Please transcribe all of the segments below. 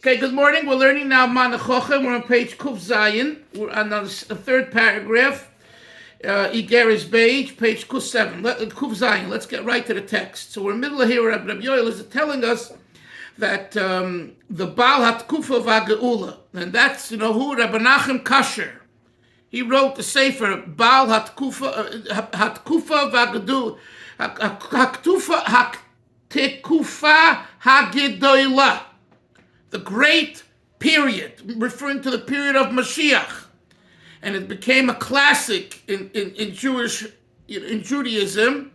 Okay, good morning. We're learning now Manachocha. We're on page Kuf Zayin. We're on the third paragraph. Igeris page Kuf 7. Kuf Zayin. Let's get right to the text. So we're in the middle of here. Rabbi Yoel is telling us that the Baal Hatkufa V'Geula, and that's, who? Rabbi Nachem Kasher. He wrote the Sefer Baal Hatkufa V'Geula, Haktekufa Hagedoila, the great period, referring to the period of Mashiach, and it became a classic in Judaism.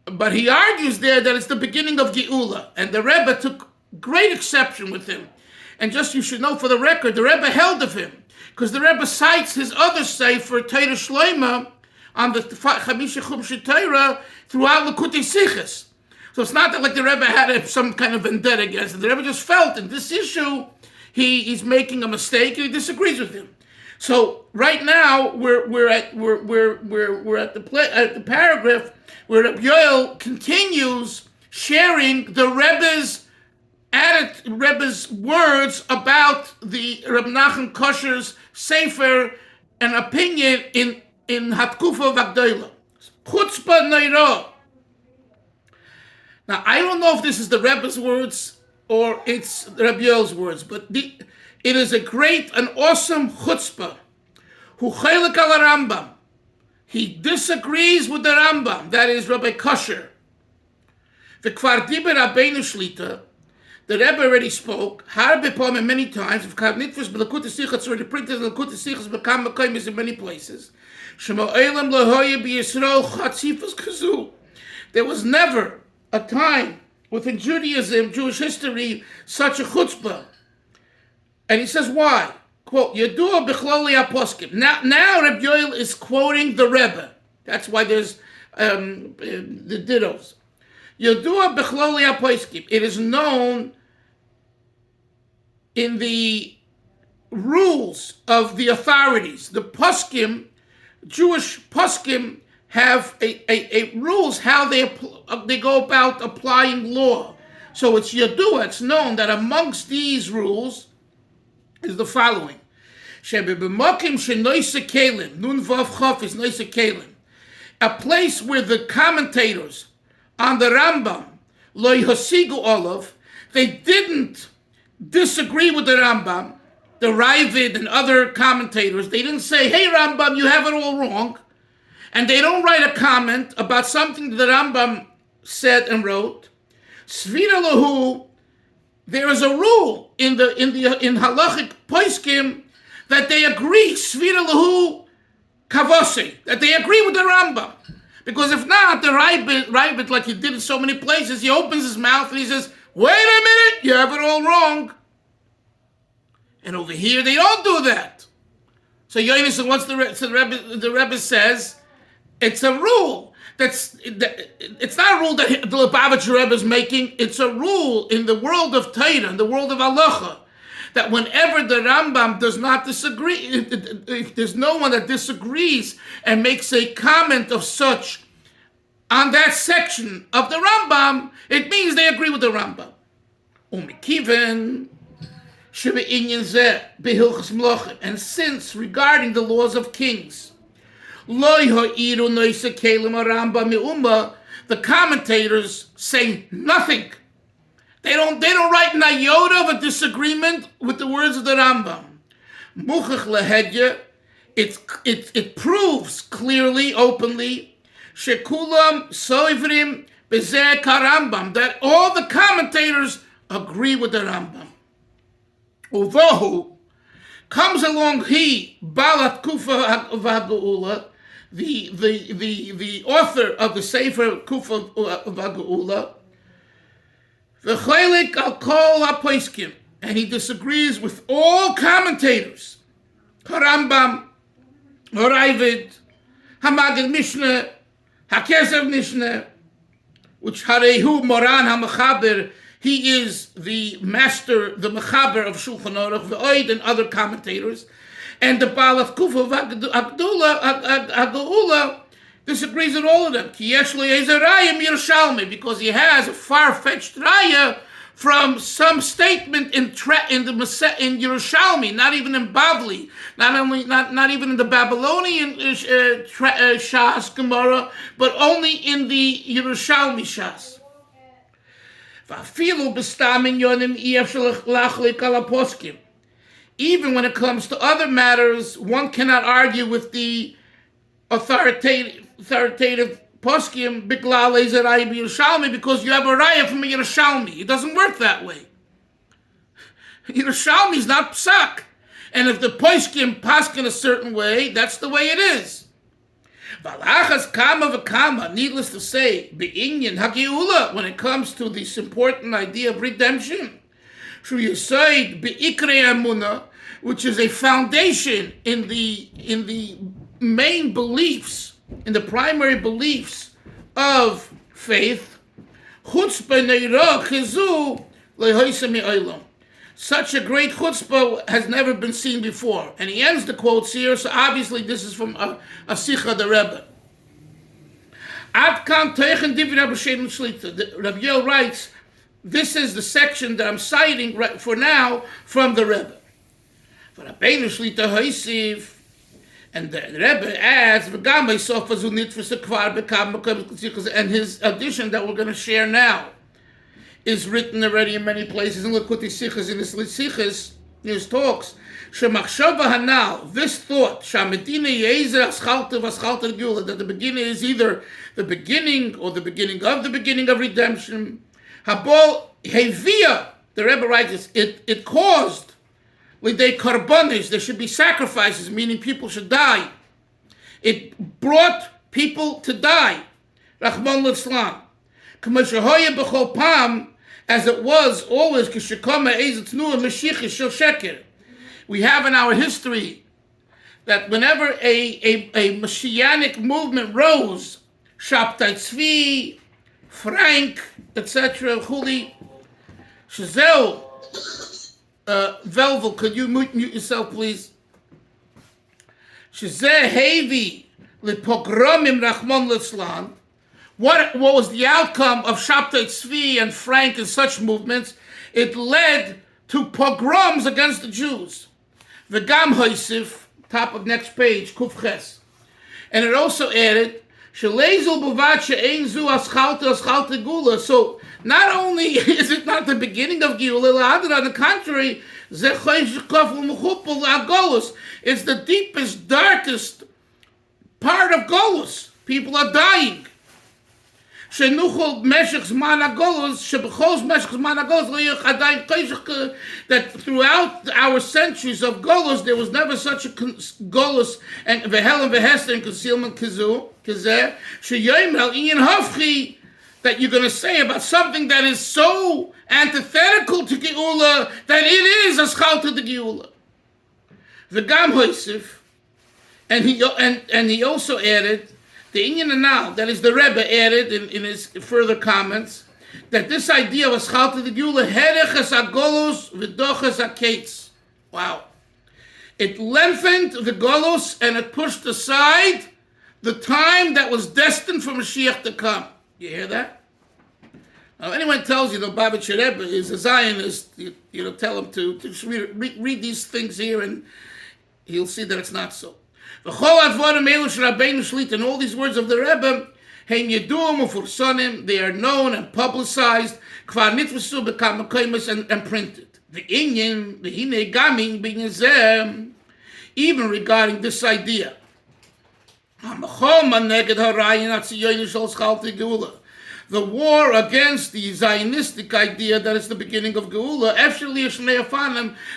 But he argues there that it's the beginning of Geula, and the Rebbe took great exception with him. And just you should know for the record, the Rebbe held of him, because the Rebbe cites his other sefer Torah Shleima on the Chamisha Chumshei Torah throughout Likutei Sichos. So it's not that like the Rebbe had some kind of vendetta against him. The Rebbe just felt in this issue he's making a mistake and he disagrees with him. So right now we're at the paragraph where Rabbi Yoel continues sharing the Rebbe's words about the Rabbi Nachem Kasher's sefer and opinion in Hatkufa V'Gedola. Chutzpah Neira. Now, I don't know if this is the Rebbe's words or it's Rabbi Yoel's words, but it is a great and awesome chutzpah. Hu chelek al Rambam. He disagrees with the Rambam, that is Rabbi Kasher. V'kvar diber Rabbeinu Shlita, the Rebbe already spoke, harbe pa'amim many times, v'kav nitfus b'Likutei Sichos, already printed in Likutei Sichos, b'kam makayim in many places. Shema olam lo hoye b'Yisrael chatzifas kazu. There was never a time within Judaism, Jewish history, such a chutzpah. And he says, why? Quote, Yadua b'chloli aposkim. Now Rabbi Yoel is quoting the Rebbe. That's why there's the dittos. Yadua b'chloli aposkim. It is known in the rules of the authorities. The poskim, Jewish poskim, have a rules how they go about applying law. So it's yadua, it's known that amongst these rules is the following. A place where the commentators on the Rambam, lo yhasigu olav, they didn't disagree with the Rambam, the Ravid and other commentators. They didn't say, hey Rambam, you have it all wrong. And they don't write a comment about something that the Rambam said and wrote. Svira lahu, there is a rule in halachic poskim that they agree. Svira lahu kavose, that they agree with the Rambam. Because if not, the Rabbit, like he did in so many places, he opens his mouth and he says, "Wait a minute, you have it all wrong." And over here they don't do that. So Yonis, once the Rebbe says, it's a rule. It's not a rule that the Lubavitcher Rebbe is making. It's a rule in the world of Torah, in the world of Halacha, that whenever the Rambam does not disagree, if there's no one that disagrees and makes a comment of such on that section of the Rambam, it means they agree with the Rambam. And since regarding the laws of kings, the commentators say nothing. They don't write an iota of a disagreement with the words of the Rambam. It proves clearly, openly, shekulam soivrim bezeh karambam, that all the commentators agree with the Rambam. Although comes along he, Baal Kufa V'Geula, the author of the Sefer Kufa V'Geula, V'chelik al kol haposkim, and he disagrees with all commentators, Harambam, Horavid, Hamagid Mishnah, Hakesev Mishnah, which Harehu Moran HaMechaber, he is the master, the Mechaber of Shulchan Aruch, the Oid and other commentators. And the Baal of Kufa V'Geula disagrees with all of them. Because he has a far-fetched raya from some statement in Yerushalmi, not even in Bavli, not even in the Babylonian Shas Gemara, but only in the Yerushalmi Shas. Even when it comes to other matters, one cannot argue with the authoritative poskim because you have a raya from a Yerushalmi. It doesn't work that way. Yerushalmi is not psak, and if the poskim paskin a certain way, that's the way it is. Needless to say, be'inyan hagiula, when it comes to this important idea of redemption, which is a foundation in the main beliefs, in the primary beliefs of faith, such a great chutzpah has never been seen before. And he ends the quotes here, so obviously this is from a Sikha the Rebbe. Rabbi Yel writes, this is the section that I'm citing right for now from the Rebbe. And the Rebbe adds, and his addition that we're going to share now is written already in many places. And look what his sikhs in his sikhs, his talks. This thought, that the beginning is either the beginning or the beginning of redemption. The Rebbe writes, it caused Lidei karbanis, there should be sacrifices, meaning people should die. It brought people to die. Rahman l'Islam. As it was always, we have in our history that whenever a Messianic movement rose, Shabtai Tzvi, Frank, etc., Chuli, Shazel, Velvel, could you mute yourself, please? Shezeh Hevi Lipogromim Rahman l'Islam. What was the outcome of Shabtai Tzvi and Frank and such movements? It led to pogroms against the Jews. V'gam Hoisif, top of next page, Kuf Ches. And it also added, Shelezel Buvat She'ein Zu Aschalta Gula. So not only is it not the beginning of Geula, on the contrary, it's the deepest, darkest part of Golus. People are dying. That throughout our centuries of Golus, there was never such a Golus and Vehel and Vehester and concealment Kazeh, that you're going to say about something that is so antithetical to Geula that it is a schal to the Geula. The Gam Hoisif, and he also added the Inyan Anal, that is the Rebbe added in his further comments, that this idea of a schal to the Geula, herechas agolus v'dochas akates. Wow. It lengthened the Golus and it pushed aside the time that was destined for Mashiach to come. You hear that? Now, anyone tells you the Babich Rebbe is a Zionist, tell him to just read these things here and he'll see that it's not so. And all these words of the Rebbe, they are known and publicized, and printed. The Inyan, the Hine Gaming, being even regarding this idea. The war against the Zionistic idea that it's the beginning of Geula,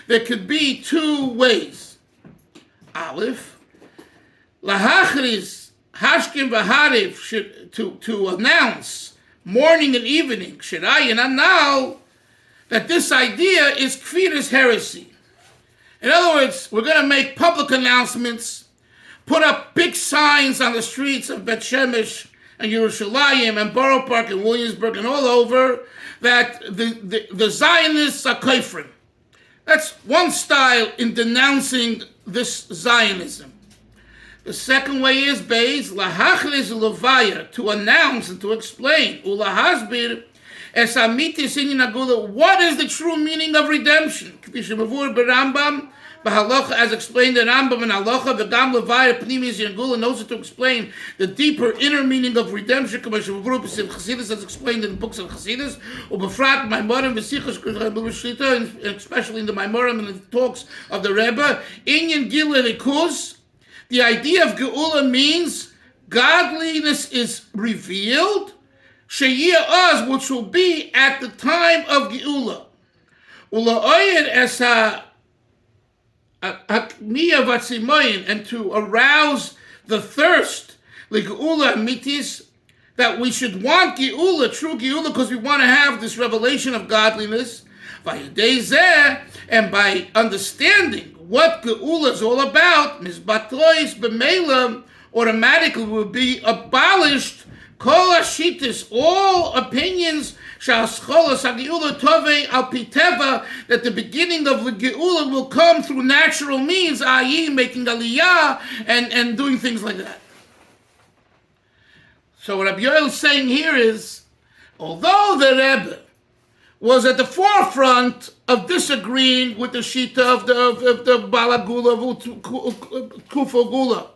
there could be two ways. Aleph, lahachris hashkim v'hariv, to announce morning and evening, shirayin anal, that this idea is kfiras heresy. In other words, we're going to make public announcements, put up big signs on the streets of Bet Shemesh and Yerushalayim and Borough Park and Williamsburg and all over that the Zionists are kafrim. That's one style in denouncing this Zionism. The second way is beis lahachlis ulavaya, to announce and to explain ulahasbir Es amitis in agula. What is the true meaning of redemption? As explained in Rambam and Halacha, the Gam Levaya Pnimis Yangula knows to explain the deeper inner meaning of redemption. Chassidus as explained in the books of Chassidus, Ubefrat Maimorim V'Sichos Shlita, and especially in the Maimorim and the talks of the Rebbe. Inyan Gila Likus. The idea of Geula means godliness is revealed. Sheyia Oz, which will be at the time of Geula. Ula'oyed Esa. And to arouse the thirst, that we should want Geula, true Geula, because we want to have this revelation of godliness. And by understanding what Geula is all about, automatically will be abolished all opinions that the beginning of the Geula will come through natural means, i.e. making aliyah and doing things like that. So what Rabbi Yoel is saying here is, although the Rebbe was at the forefront of disagreeing with the Shita of the Balagula, of Kufo Gula,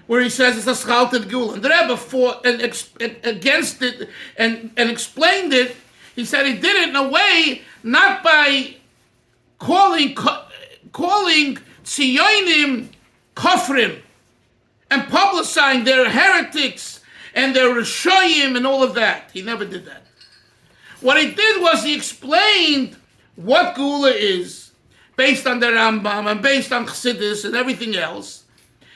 where he says it's a schalted Geula. And the Rebbe fought against it and explained it. He said he did it in a way not by calling Zionim Kofrim and publicizing their heretics and their Rishoyim and all of that. He never did that. What he did was he explained what Geula is based on the Rambam and based on Chassidus and everything else.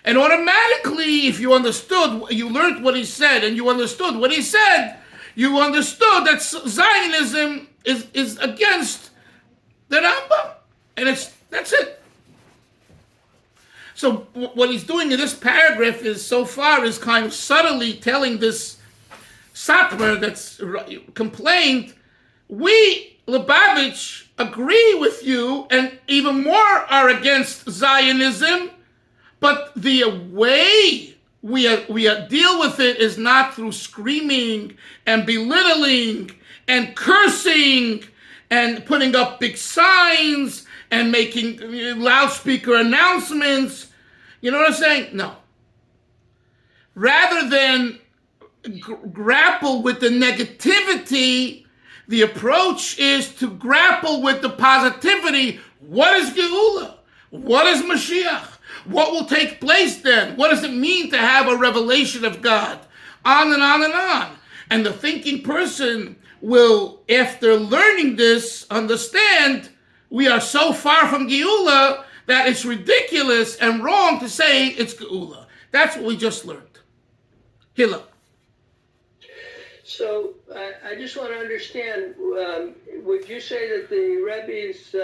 And automatically, if you understood, you learned what he said, and you understood what he said, you understood that Zionism is against the Rambam. And that's it. So what he's doing in this paragraph is, so far, is kind of subtly telling this Satmar that's complained, we, Lubavitch, agree with you, and even more are against Zionism, but the way we deal with it is not through screaming and belittling and cursing and putting up big signs and making loudspeaker announcements. You know what I'm saying? No. Rather than grapple with the negativity, the approach is to grapple with the positivity. What is Geula? What is Mashiach? What will take place then? What does it mean to have a revelation of God? On and on and on. And the thinking person will, after learning this, understand we are so far from Geula that it's ridiculous and wrong to say it's Geula. That's what we just learned. Hillel. So I just want to understand, would you say that the Rebbe's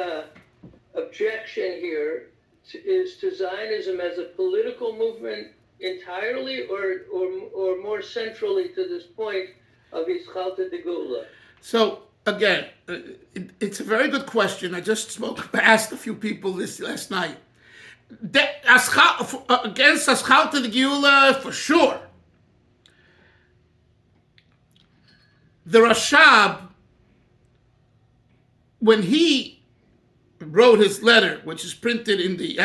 objection here is to Zionism as a political movement entirely, or more centrally to this point of Yitzchalta de Geula? So again, it's a very good question. I just asked a few people this last night. Against Yitzchalta de Geula, for sure. The Rashab, when he wrote his letter, which is printed in the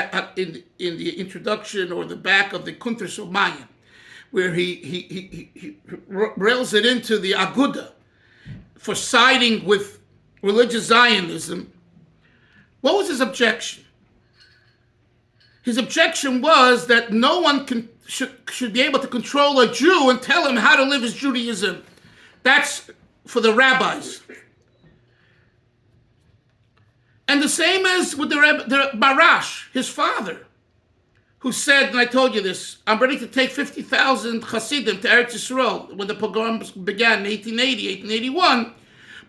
introduction or the back of the Kunter Somayim, where he rails it into the Aguda for siding with religious Zionism, what was his objection? His objection was that no one should be able to control a Jew and tell him how to live his Judaism. That's for the rabbis. And the same as with the Barash, his father, who said, and I told you this, I'm ready to take 50,000 Hasidim to Eretz Yisrael when the pogroms began in 1880, 1881.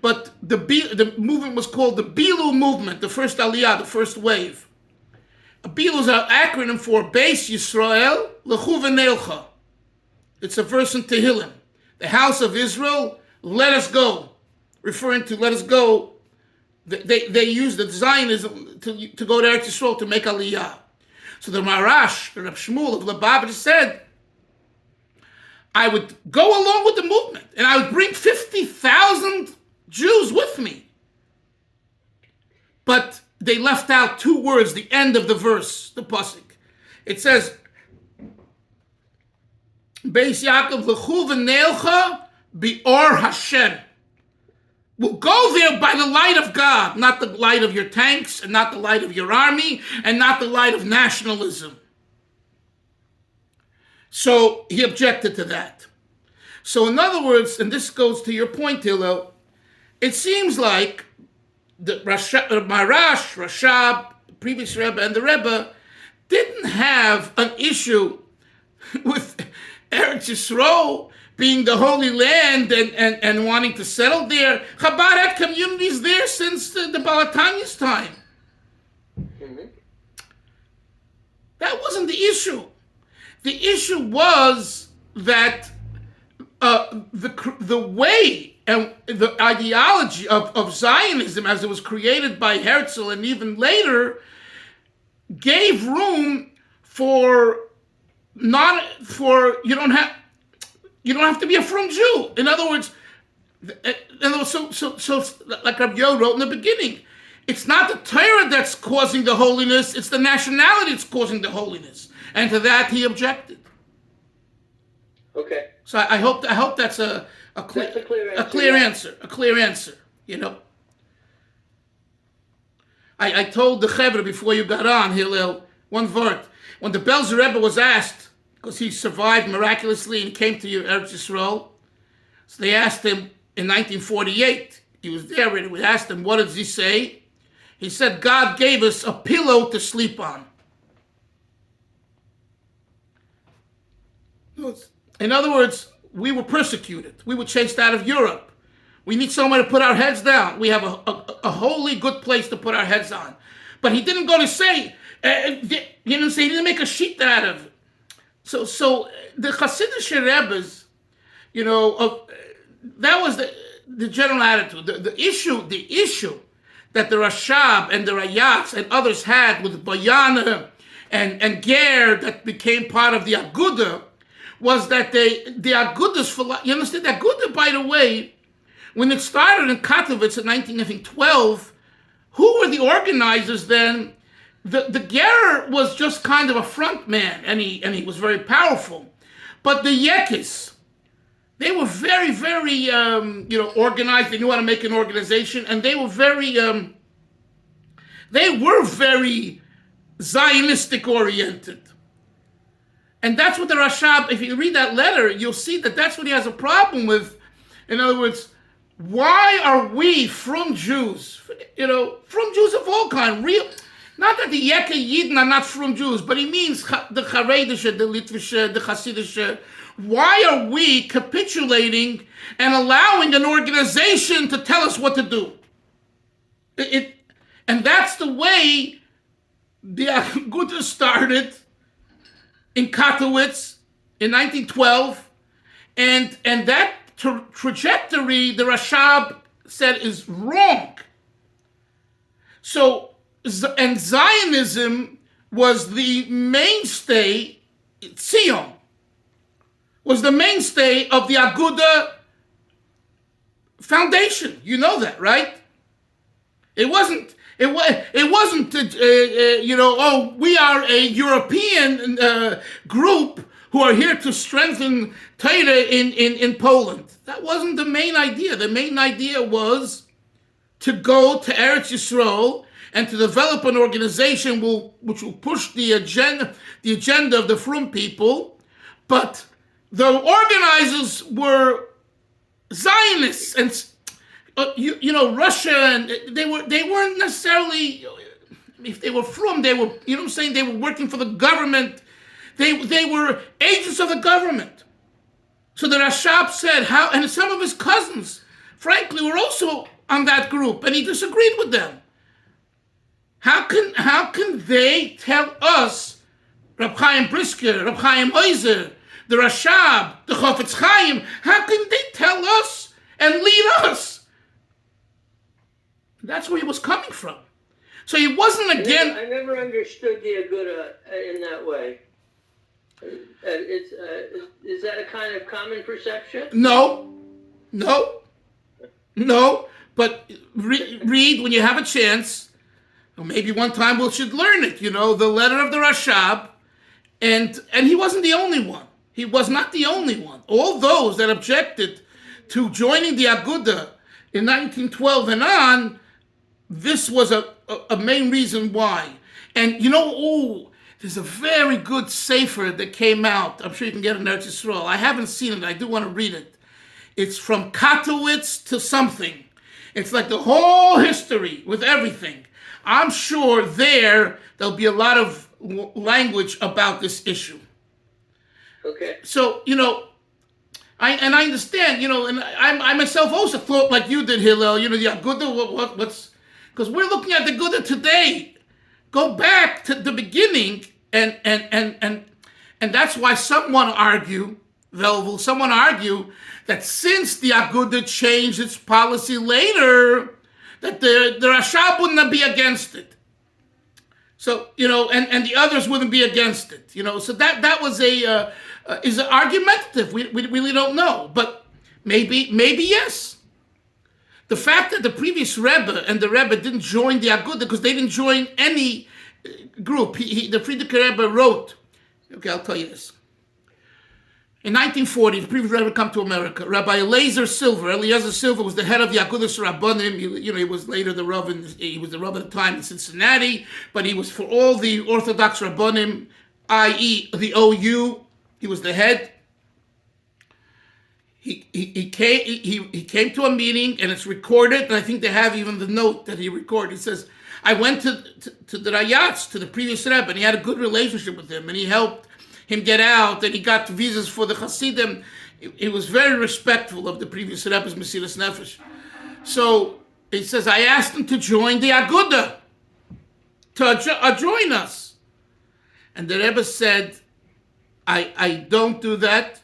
But the movement was called the Bilu movement, the first Aliyah, the first wave. Bilu is an acronym for Beis Yisrael Lechu V'Neilcha. It's a verse in Tehillim. The house of Israel, let us go. Referring to let us go. They used the Zionism to go to Eretz Yisrael to make Aliyah. So the Marash, the Reb Shmuel of Lubavitch said, I would go along with the movement and I would bring 50,000 Jews with me. But they left out two words, the end of the verse, the pasuk. It says, Beis Yaakov l'chu v'neilcha bi'or Hashem. We'll go there by the light of God, not the light of your tanks, and not the light of your army, and not the light of nationalism. So he objected to that. So in other words, and this goes to your point, Hillel, it seems like the Marash, Rashab, previous Rebbe, and the Rebbe didn't have an issue with Eretz Yisrael being the Holy Land and wanting to settle there. Chabad had communities there since the Balatanya's time. Mm-hmm. That wasn't the issue. The issue was that the way and the ideology of Zionism as it was created by Herzl and even later gave room for you don't have to be a frum Jew. In other words, so like Rabbi Yo wrote in the beginning, it's not the Torah that's causing the holiness, it's the nationality that's causing the holiness. And to that he objected. Okay. So I hope that's a clear answer. You know. I told the Chevra before you got on, Hillel, one word. When the Belzer Rebbe was asked, because he survived miraculously and came to Eretz Yisrael, so they asked him in 1948, he was there already, we asked him, what does he say? He said, God gave us a pillow to sleep on. In other words, we were persecuted. We were chased out of Europe. We need somewhere to put our heads down. We have a wholly good place to put our heads on. But he didn't go to say, he didn't make a sheet out of it. So the Hasidic Rebbes, that was the general attitude. The issue that the Rashab and the Rayatz and others had with Bayana and Ger that became part of the Aguda was that the Agudas, you understand? The Aguda, by the way, when it started in Katowice in 1912, who were the organizers then? The Ger was just kind of a front man, and he was very powerful. But the Yekis, they were very, very, organized. They knew how to make an organization, and they were very Zionistic oriented. And that's what the Rashab, if you read that letter, you'll see that that's what he has a problem with. In other words, why are we from Jews? From Jews of all kind, real. Not that the Yekka Yidden are not from Jews, but he means the Charedische, the Litvische, the Hasidische. Why are we capitulating and allowing an organization to tell us what to do? And that's the way the Aguda started in Katowice in 1912, and that trajectory the Rashab said is wrong. So, and Zionism was the mainstay, Zion was the mainstay of the Aguda foundation. You know that, right? It wasn't, we are a European group who are here to strengthen Torah in Poland. That wasn't the main idea. The main idea was to go to Eretz Yisrael and to develop an organization which will push the agenda of the Frum people. But the organizers were Zionists and Russia, and they weren't necessarily, if they were from, they were, they were working for the government. They were agents of the government. So the Rashab said, and some of his cousins, frankly, were also on that group, and he disagreed with them. How can they tell us, Reb Chaim Brisker, Reb Chaim Oizer, the Rashab, the Chofetz Chaim, how can they tell us and lead us? That's where he was coming from. So he wasn't again. I never understood the Aguda in that way. Is that a kind of common perception? No. No, but read when you have a chance. Or maybe one time we should learn it. The letter of the Rashab, and he wasn't the only one. He was not the only one. All those that objected to joining the Aguda in 1912 and on, this was a main reason why. And there's a very good sefer that came out. I'm sure you can get it in Eretz Yisrael. I haven't seen it. I do want to read it. It's from Katowice to something. It's like the whole history with everything. I'm sure there'll be a lot of language about this issue. Okay. So, I understand, and I myself also thought like you did, Hillel, the Aguda, because we're looking at the Aguda today. Go back to the beginning, and that's why someone argue that since the Aguda changed its policy later, that the Rashab wouldn't be against it. So, and the others wouldn't be against it. So that was is it argumentative? We really don't know. But maybe yes. The fact that the previous Rebbe and the Rebbe didn't join the Aguda because they didn't join any group. The Frierdiker Rebbe wrote, okay, I'll tell you this. In 1940, the previous Rebbe come to America. Rabbi Eliezer Silver was the head of the Agudas Rabbanim. He was later the Rav, he was the Rav at the time in Cincinnati, but he was for all the Orthodox Rabbanim, i.e. the OU. He was the head. He came to a meeting, and it's recorded, and I think they have even the note that he recorded. He says, I went to the Rayatz, to the previous Rebbe, and he had a good relationship with him, and he helped him get out, and he got visas for the Hasidim. He was very respectful of the previous Rebbe's Mesilas Nefesh. So he says, I asked him to join the Aguda, to join us. And the Rebbe said, I don't do that.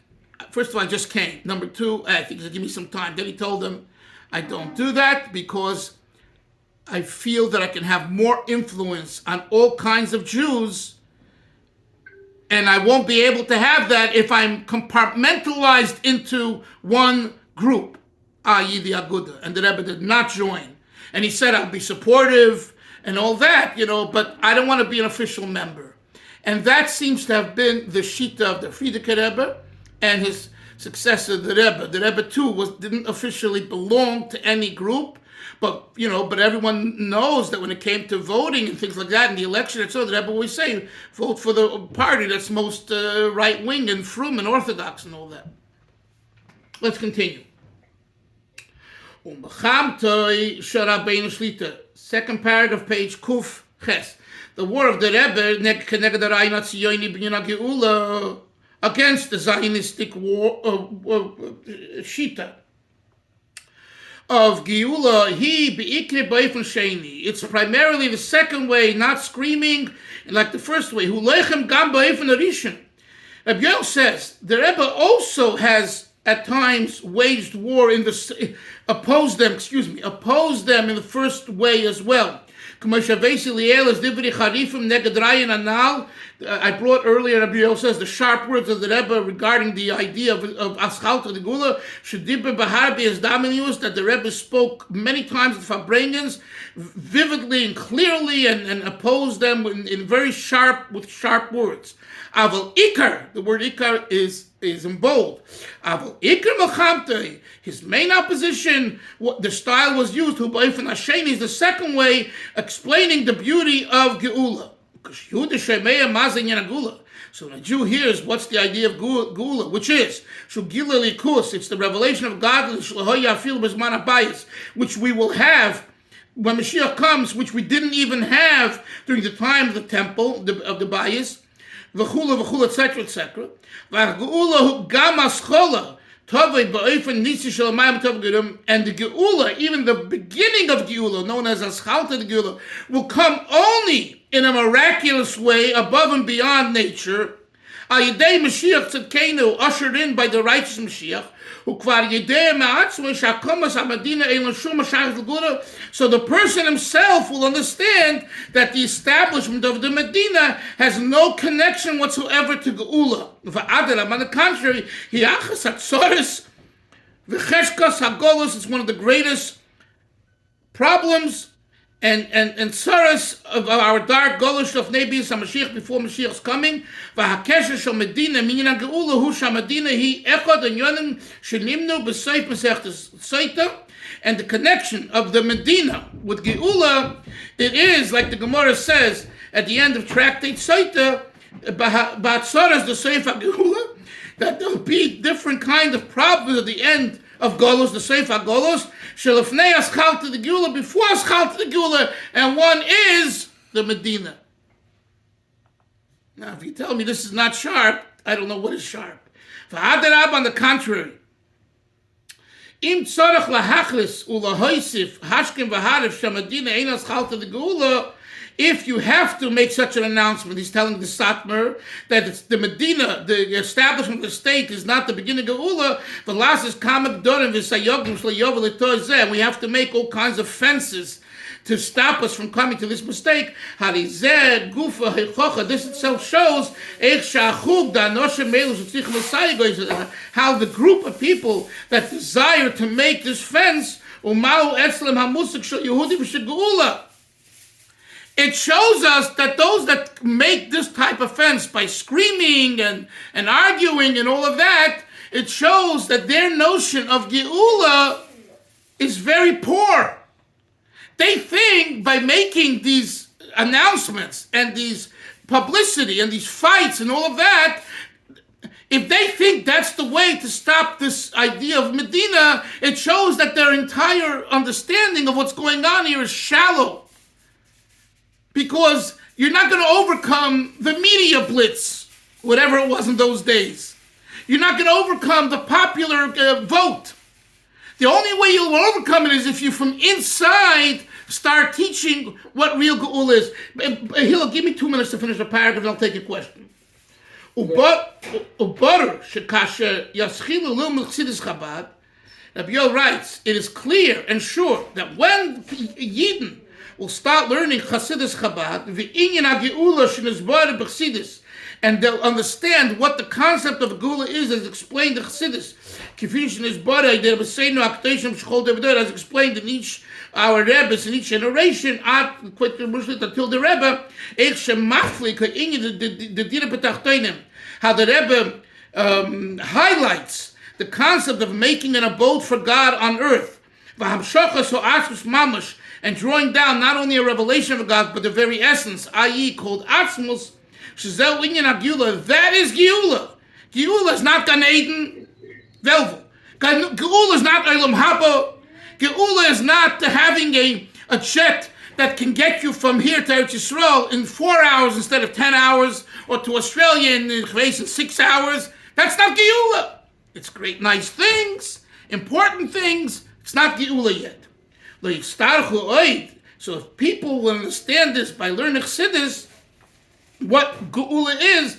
First of all, I just came. Number two, I think he said, give me some time. Then he told them, I don't do that because I feel that I can have more influence on all kinds of Jews, and I won't be able to have that if I'm compartmentalized into one group, i.e. the Aguda. And the Rebbe did not join. And he said, I'll be supportive and all that, but I don't want to be an official member. And that seems to have been the Shita of the Frierdiker Rebbe and his successor, the Rebbe. The Rebbe, too, didn't officially belong to any group, but everyone knows that when it came to voting and things like that in the election, and so the Rebbe always say, vote for the party that's most right-wing and frum and orthodox and all that. Let's continue. Second paragraph, page Kuf Ches. The war of the Rebbe against the Zionistic war Shita of Geula. It's primarily the second way, not screaming like the first way. Rabbi Yoel says the Rebbe also has at times waged war opposed them in the first way as well. I brought earlier, Rabbi Yoel says, the sharp words of the Rebbe regarding the idea of Aschalta the Gula, that the Rebbe spoke many times to Fabrengens, vividly and clearly, and opposed them in very sharp words. Aval Ikar, the word Ikar is in bold. Aval Ikar Melchamtei, his main opposition, the style was used, Hubayfan Hasheni is the second way, explaining the beauty of Geula. So when a Jew hears what's the idea of Geula, which is it's the revelation of God, which we will have when Mashiach comes, which we didn't even have during the time of the temple, of the Bayis, etc., etc. And the Geula, even the beginning of Geula, known as Aschalta the Geula, will come only in a miraculous way, above and beyond nature. Ayidei Mashiach Tzedkenu, ushered in by the righteous Mashiach. So the person himself will understand that the establishment of the Medina has no connection whatsoever to Geula. On the contrary, V'cheshkas hagolus is one of the greatest problems and tsaras of our dark golus of Nebius HaMashiach before Mashiach's coming. V'hakesher shel Medina minyan geula hu shamadina hi echad and yonim shenimnu b'seif mesechtes Saita. And the connection of the Medina with Geula, it is, like the Gemara says at the end of Tractate Saita, Ba'atzaras the Sefer Geula, that there'll be different kind of problems at the end of Golos, the Sefer Golos, Shelifnei Aschal to the Geula, before Aschal to the Geula, and one is the Medina. Now, if you tell me this is not sharp, I don't know what is sharp. V'hadarab, on the contrary, Im tzarech lahachlis ulahoisif hashkim v'harif shamadina ein aschal to the Geula. If you have to make such an announcement, he's telling the Satmar that it's the Medina, the establishment of the state is not the beginning of Geula. The last is kamak dorim v'sayogim shleyovel etoizeh. We have to make all kinds of fences to stop us from coming to this mistake. Harizeh gufa hechocha. This itself shows how the group of people that desire to make this fence, it shows us that those that make this type of fence by screaming and arguing and all of that, it shows that their notion of Geula is very poor. They think by making these announcements and these publicity and these fights and all of that, if they think that's the way to stop this idea of Medina, it shows that their entire understanding of what's going on here is shallow. Because you're not going to overcome the media blitz, whatever it was in those days. You're not going to overcome the popular vote. The only way you'll overcome it is if you from inside start teaching what real Geula is. Hillel, give me 2 minutes to finish the paragraph and I'll take a question. Ubar shekasher yaschilu lil chassidus Chabad. Rabbi Yoel writes, it is clear and sure that when Yidden will start learning Chassidus Chabad, v'inyan ha-geula shenizbar b'chassidus, and they'll understand what the concept of Geula is as explained in Chassidus. As explained in each our Rebbes in each generation, until the Rebbe, how the Rebbe highlights the concept of making an abode for God on earth, and drawing down not only a revelation of God, but the very essence, i.e. called Atzmus. That is Geula. Geula is not Gan Eden, Velvel. Geula is not Olam Haba. Geula is not having a jet that can get you from here to Eretz Yisrael in 4 hours instead of 10 hours, or to Australia in 6 hours. That's not Geula. It's great, nice things, important things. It's not Geula yet. So if people will understand this by learning Chassidus, what Geula is,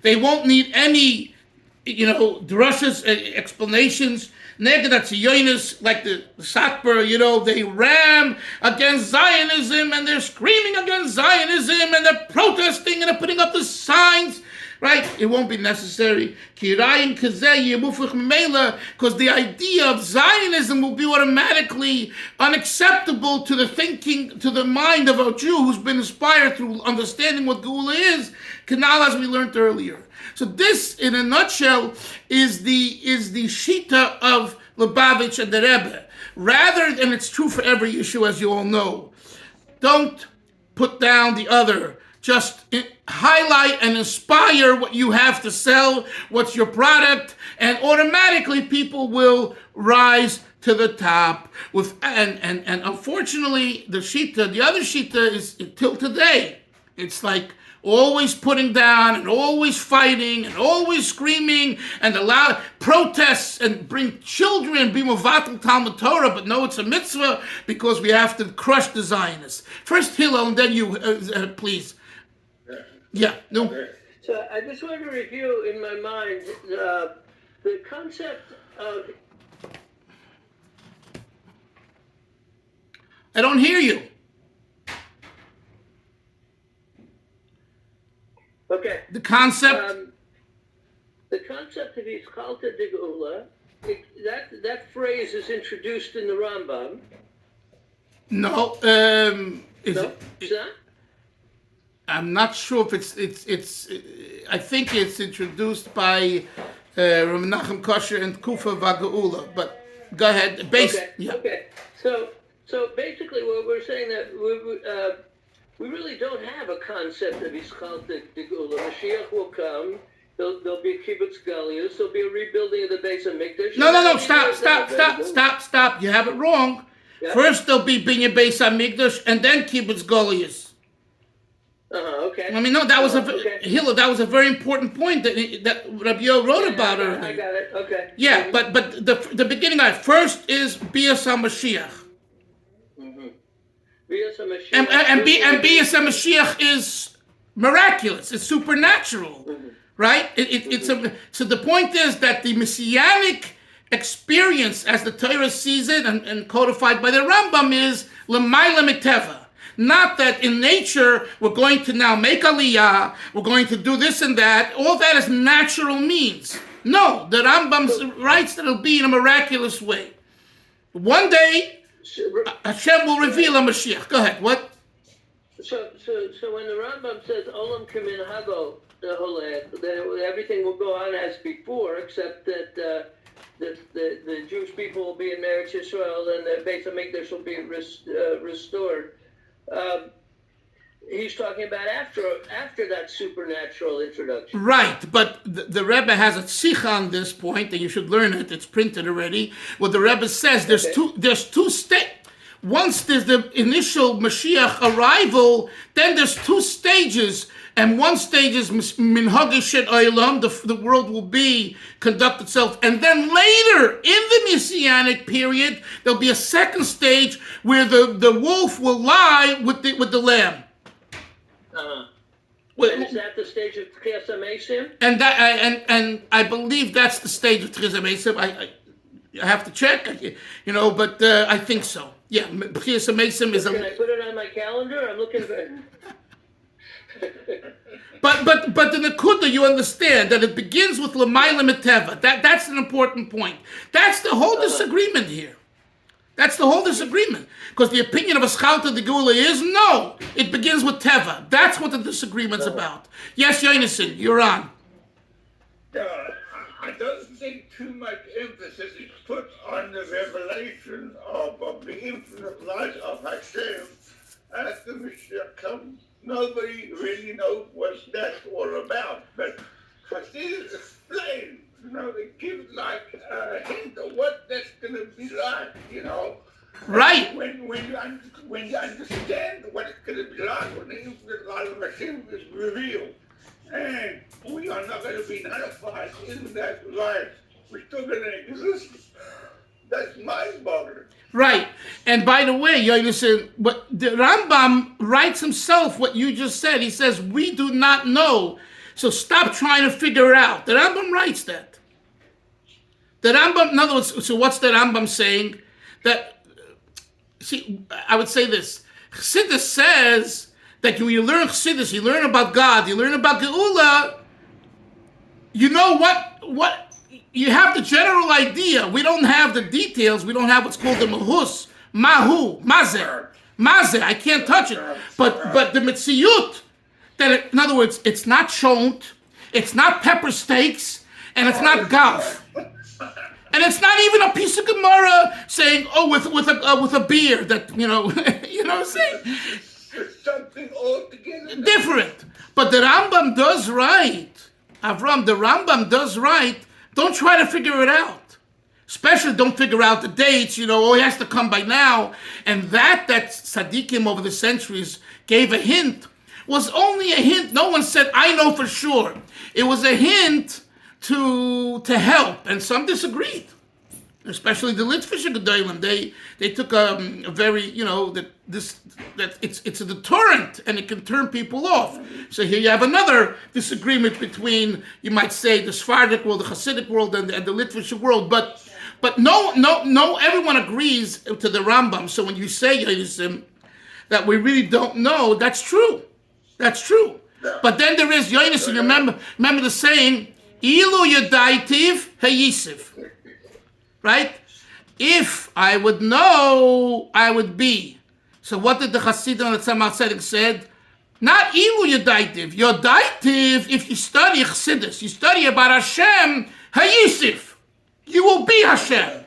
they won't need any, drushes, explanations. Neged Zionism, like the Satmar, they ram against Zionism and they're screaming against Zionism and they're protesting and they're putting up the signs. Right? It won't be necessary. Because the idea of Zionism will be automatically unacceptable to the thinking, to the mind of a Jew who's been inspired through understanding what Geula is, Kanal, as we learned earlier. So this, in a nutshell, is the Shita of Lubavitch and the Rebbe. Rather than, it's true for every issue, as you all know, don't put down the other. Just highlight and inspire what you have to sell, what's your product, and automatically people will rise to the top. And unfortunately, the other Shita is till today. It's like always putting down and always fighting and always screaming and allow protests and bring children, be Movatel Talmud Torah, but no, it's a mitzvah because we have to crush the Zionists. First Hillel and then you, please. Yeah, no. So I just want to review in my mind the concept of... I don't hear you. Okay. The concept? the concept of Ischalta de Geula, that phrase is introduced in the Rambam. No, No, it's not? I'm not sure if it's. I think it's introduced by Rav Menachem Kosher and Kufa Vagaula. But go ahead. Okay. So basically, what we're saying that we really don't have a concept of Ischalta de Geula. Mashiach will come. There'll be a kibbutz galius. There'll be a rebuilding of the base of Mikdash. No! Stop! You have it wrong. Yeah? First, there'll be Binyan Beis Hamikdash, and then kibbutz galius. Okay. I mean, no, that was okay. that was a very important point that Rabbi Yo wrote about it. I got it. Okay. Yeah, but the beginning of it first is Bias HaMashiach. Bias HaMashiach. And Bias HaMashiach is miraculous. It's supernatural, right? So the point is that the messianic experience, as the Torah sees it and codified by the Rambam, is l'mayla miteva. Not that in nature we're going to now make aliyah, we're going to do this and that. All that is natural means. No, the Rambam writes that it'll be in a miraculous way. One day, Hashem will reveal a Mashiach. Go ahead, what? So when the Rambam says Olam Kamin Hago the Holech, then everything will go on as before, except that the Jewish people will be in marriage to Israel and the Beit HaMikdash will be restored. He's talking about after that supernatural introduction. Right, but the Rebbe has a tzich on this point, and you should learn it. It's printed already. What the Rebbe says, there's two stages. Once there's the initial Mashiach arrival, then there's two stages. And one stage is minhag shet olam, the world will conduct itself. And then later, in the Messianic period, there'll be a second stage where the wolf will lie with the lamb. And is that the stage of Tchias HaMeisim? And I believe that's the stage of Tchias HaMeisim. I have to check, but I think so. Yeah, Tchias HaMeisim is. Can I put it on my calendar? I'm looking for it. But the Nakuda, you understand that it begins with L'mayla Miteva. That's an important point. That's the whole disagreement here. That's the whole disagreement. Because the opinion of Ischalta de Geula is no, it begins with Teva. That's what the disagreement's about. Yes, Yonason, you're on. I don't think too much emphasis is put on the revelation of the infinite light of Hashem as the Mashiach comes. Nobody really knows what that's all about, but Hasidus explain, they give like a hint of what that's going to be like, Right. When you understand what it's going to be like, when the infinite light of Hashem is revealed, and we are not going to be nullified in that light, we're still going to exist. That's mind-boggling. Right. And by the way, Yonason, but the Rambam writes himself what you just said. He says, we do not know, so stop trying to figure it out. The Rambam writes that. The Rambam, in other words, so what's the Rambam saying? I would say this. Chassidus says that when you learn Chassidus, you learn about God, you learn about Geula, you know what you have the general idea. We don't have the details. We don't have what's called the mahus, mazeh. I can't touch it. But the mitziyut, in other words, it's not shont, it's not pepper steaks, and it's not golf. And it's not even a piece of Gemara saying, with a beer that, you know what I'm saying? It's something altogether different. But the Rambam does write, Avram, the Rambam does write, don't try to figure it out. Especially don't figure out the dates, he has to come by now. And that Tzaddikim over the centuries gave a hint was only a hint. No one said, I know for sure. It was a hint to help, and some disagreed. Especially the Litvische Gedolim. They took a very, that it's a deterrent and it can turn people off. So here you have another disagreement between, you might say, the Sephardic world, the Hasidic world, and the Litvische world. But no, everyone agrees to the Rambam. So when you say, Yonason, that we really don't know, that's true. That's true. But then there is, Yonason, remember the saying, Ilu yadaitiv hayisiv. Right? If I would know, I would be. So what did the Hasidim and the Tzemach Tzedek said? Not ilu yadaitiv. Yadaitiv, if you study Chassidus, you study about Hashem, hayisiv. You will be Hashem.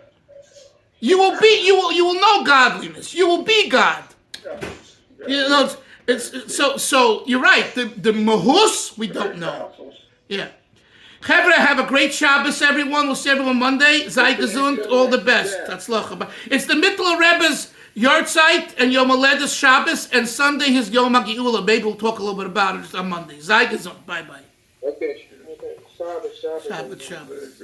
You will know godliness. You will be God. You know, so you're right. The mahus we don't know. Yeah. Chevra, have a great Shabbos, everyone. We'll see everyone Monday. Sei gesund, all the best. Hatzlacha. It's the Mittler Rebbe's Yartzeit and Yom Haledes Shabbos, and Sunday his Yom HaGeula. Maybe we'll talk a little bit about it on Monday. Sei gesund. Bye bye. Okay. Shabbos. Shabbos.